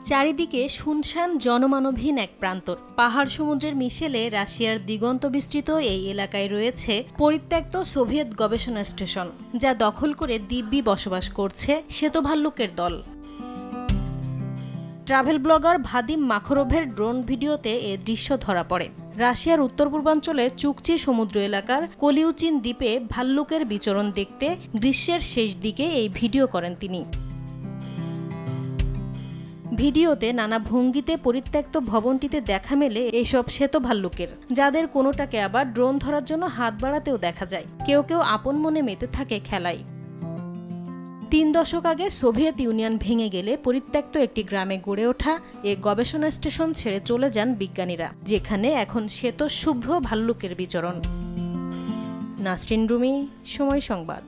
চারিদিকে শুনশান জনমানবহীন এক প্রান্তর। পাহাড় সমুদ্রের মিশেলে রাশিয়ার দিগন্ত বিস্তৃত এই এলাকায় রয়েছে পরিত্যক্ত সোভিয়েত গবেষণা স্টেশন, যা দখল করে দিব্যি বসবাস করছে শ্বেতভাল্লুকের দল। ট্রাভেল ব্লগার ভাদিম মাখরোভের ড্রোন ভিডিওতে এ দৃশ্য ধরা পড়ে। রাশিয়ার উত্তর পূর্বাঞ্চলে চুকচি সমুদ্র এলাকার কলিউচিন দ্বীপে ভাল্লুকের বিচরণ দেখতে গ্রীষ্মের শেষ দিকে এই ভিডিও করেন তিনি। ভিডিওতে নানা ভঙ্গিতে পরিত্যক্ত ভবনটিতে দেখা মেলে এসব শ্বেতভাল্লুকের, যাদের কোনোটাকে আবার ড্রোন ধরার জন্য হাত বাড়াতেও দেখা যায়। কেউ কেউ আপন মনে মেতে থাকে খেলায়। 3 দশক আগে সোভিয়েত ইউনিয়ন ভেঙে গেলে পরিত্যক্ত একটি গ্রামে গড়ে ওঠা এ গবেষণা স্টেশন ছেড়ে চলে যান বিজ্ঞানীরা, যেখানে এখন শ্বেত শুভ্র ভাল্লুকের বিচরণ। নাসরিন রুমি, সময় সংবাদ।